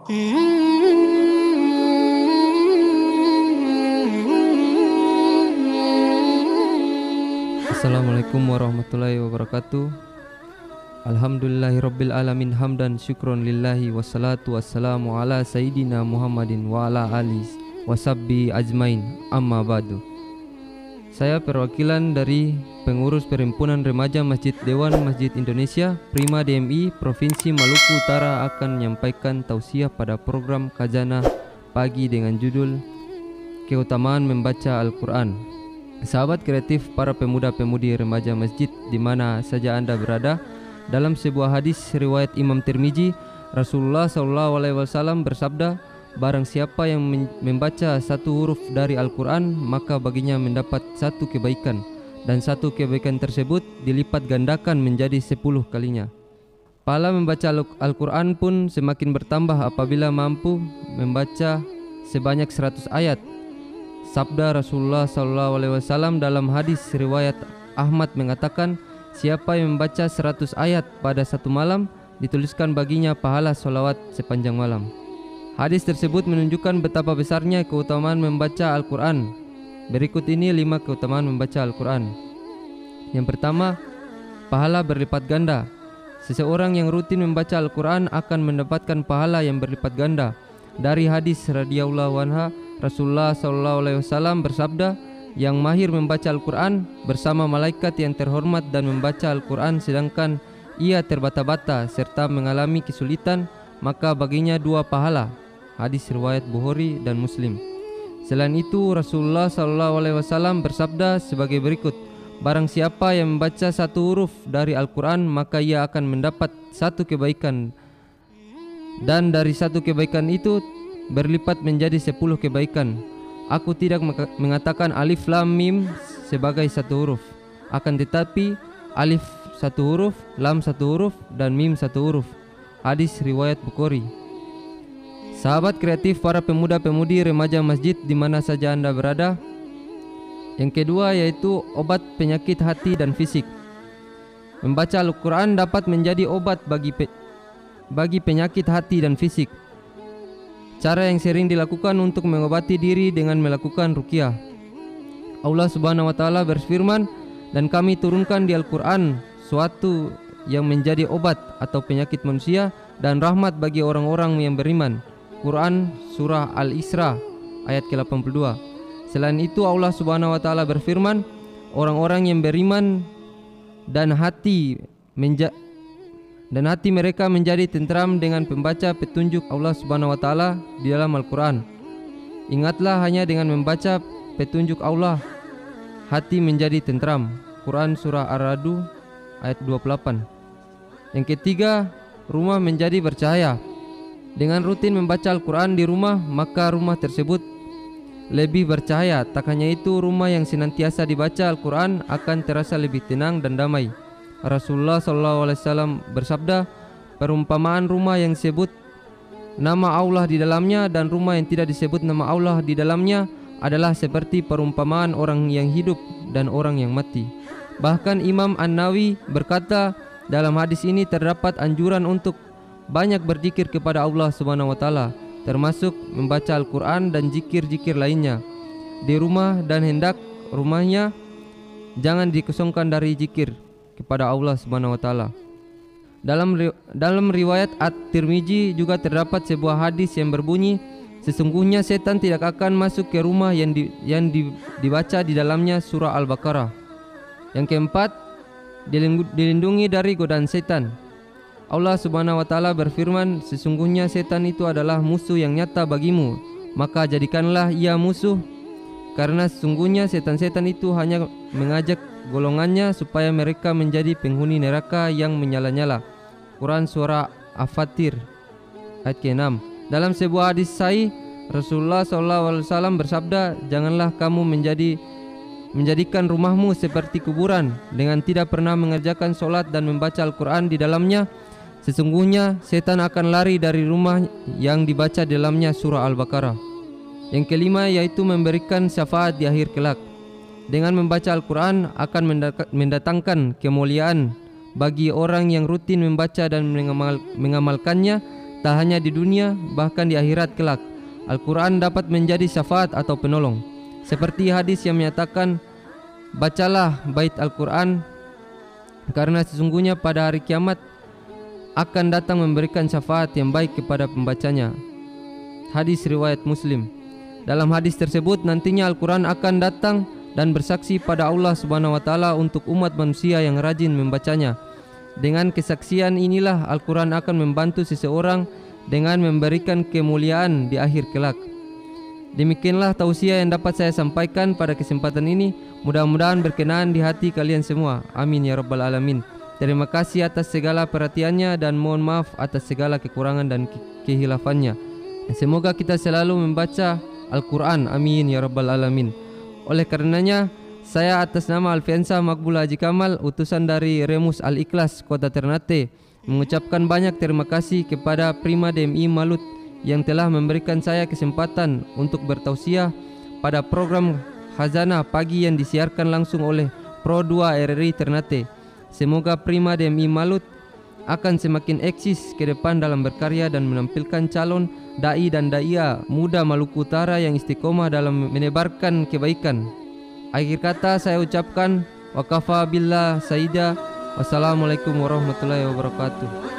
Assalamualaikum warahmatullahi wabarakatuh. Alhamdulillahirabbil alamin hamdan syukron lillahi wassalatu wassalamu ala sayyidina Muhammadin wa ala alihi washabbi ajmain, amma ba'du. Saya perwakilan dari pengurus Perhimpunan Remaja Masjid Dewan Masjid Indonesia Prima DMI Provinsi Maluku Utara akan menyampaikan tausiah pada program Khazanah Pagi dengan judul Keutamaan Membaca Al-Quran. Sahabat kreatif, para pemuda-pemudi remaja masjid di mana saja Anda berada, dalam sebuah hadis riwayat Imam Tirmizi, Rasulullah SAW bersabda, barang siapa yang membaca satu huruf dari Al-Quran, maka baginya mendapat satu kebaikan, dan satu kebaikan tersebut dilipat gandakan menjadi 10 kalinya. Pahala membaca Al-Quran pun semakin bertambah apabila mampu membaca sebanyak 100 ayat. Sabda Rasulullah SAW dalam hadis riwayat Ahmad mengatakan, siapa yang membaca 100 ayat pada satu malam, dituliskan baginya pahala sholawat sepanjang malam. Hadis tersebut menunjukkan betapa besarnya keutamaan membaca Al-Quran. Berikut ini 5 keutamaan membaca Al-Quran. Yang pertama, pahala berlipat ganda. Seseorang yang rutin membaca Al-Quran akan mendapatkan pahala yang berlipat ganda. Dari hadis radhiyallahu anha, Rasulullah SAW bersabda, yang mahir membaca Al-Quran bersama malaikat yang terhormat dan membaca Al-Quran sedangkan ia terbata-bata serta mengalami kesulitan, maka baginya 2 pahala. Hadis riwayat Bukhari dan Muslim. Selain itu, Rasulullah SAW bersabda sebagai berikut, barang siapa yang membaca satu huruf dari Al-Quran, maka ia akan mendapat satu kebaikan, dan dari satu kebaikan itu berlipat menjadi 10 kebaikan. Aku tidak mengatakan alif lam mim sebagai satu huruf, akan tetapi alif satu huruf, lam satu huruf, dan mim satu huruf. Hadis riwayat Bukhari. Sahabat kreatif, para pemuda-pemudi remaja masjid di mana saja Anda berada. Yang kedua yaitu obat penyakit hati dan fisik. Membaca Al-Quran dapat menjadi obat bagi penyakit hati dan fisik. Cara yang sering dilakukan untuk mengobati diri dengan melakukan ruqyah. Allah Subhanahu wa taala berfirman, dan kami turunkan di Al-Quran suatu yang menjadi obat atau penyakit manusia dan rahmat bagi orang-orang yang beriman. Quran surah Al-Isra ayat ke-82. Selain itu Allah Subhanahu wa taala berfirman, orang-orang yang beriman dan hati mereka menjadi tentram dengan pembaca petunjuk Allah Subhanahu wa taala di dalam Al-Quran. Ingatlah, hanya dengan membaca petunjuk Allah hati menjadi tentram. Quran surah Ar-Ra'd ayat 28. Yang ketiga, rumah menjadi bercahaya. Dengan rutin membaca Al-Quran di rumah, maka rumah tersebut lebih bercahaya. Tak hanya itu, rumah yang senantiasa dibaca Al-Quran akan terasa lebih tenang dan damai. Rasulullah SAW bersabda, perumpamaan rumah yang disebut nama Allah di dalamnya dan rumah yang tidak disebut nama Allah di dalamnya adalah seperti perumpamaan orang yang hidup dan orang yang mati. Bahkan Imam An-Nawawi berkata, dalam hadis ini terdapat anjuran untuk banyak berzikir kepada Allah Subhanahu wa taala, termasuk membaca Al-Quran dan zikir-zikir lainnya di rumah, dan hendak rumahnya jangan dikosongkan dari zikir kepada Allah Subhanahu wa taala. Dalam riwayat At-Tirmizi juga terdapat sebuah hadis yang berbunyi, sesungguhnya setan tidak akan masuk ke rumah yang dibaca di dalamnya surah Al-Baqarah. Yang keempat, dilindungi dari godaan setan. Allah Subhanahu wa taala berfirman, sesungguhnya setan itu adalah musuh yang nyata bagimu, maka jadikanlah ia musuh, karena sesungguhnya setan-setan itu hanya mengajak golongannya supaya mereka menjadi penghuni neraka yang menyala-nyala. Quran surah Al-Fatir ayat ke-6. Dalam sebuah hadis sahih, Rasulullah SAW bersabda, janganlah kamu menjadikan rumahmu seperti kuburan dengan tidak pernah mengerjakan sholat dan membaca Al-Quran di dalamnya. Sesungguhnya setan akan lari dari rumah yang dibaca di dalamnya surah Al-Baqarah. Yang kelima yaitu memberikan syafaat di akhir kelak. Dengan membaca Al-Quran akan mendatangkan kemuliaan bagi orang yang rutin membaca dan mengamalkannya, tak hanya di dunia, bahkan di akhirat kelak. Al-Quran dapat menjadi syafaat atau penolong. Seperti hadis yang menyatakan, bacalah bait Al-Quran, karena sesungguhnya pada hari kiamat akan datang memberikan syafaat yang baik kepada pembacanya. Hadis riwayat Muslim. Dalam hadis tersebut nantinya Al-Quran akan datang dan bersaksi pada Allah Subhanahu wa taala untuk umat manusia yang rajin membacanya. Dengan kesaksian inilah Al-Quran akan membantu seseorang dengan memberikan kemuliaan di akhir kelak. Demikianlah tausiah yang dapat saya sampaikan pada kesempatan ini. Mudah-mudahan berkenan di hati kalian semua. Amin ya rabbal alamin. Terima kasih atas segala perhatiannya dan mohon maaf atas segala kekurangan dan kehilafannya. Semoga kita selalu membaca Al-Quran. Amin ya rabbal alamin. Oleh karenanya, saya atas nama Alfiansa Makbul Haji Kamal, utusan dari Remus Al-Ikhlas Kota Ternate, mengucapkan banyak terima kasih kepada Prima DMI Malut yang telah memberikan saya kesempatan untuk bertausiah pada program Khazanah Pagi yang disiarkan langsung oleh Pro 2 RRI Ternate. Semoga Prima DMI Malut akan semakin eksis ke depan dalam berkarya dan menampilkan calon dai dan daia muda Maluku Utara yang istiqomah dalam menebarkan kebaikan. Akhir kata saya ucapkan wakafa billah saida. Wassalamualaikum warahmatullahi wabarakatuh.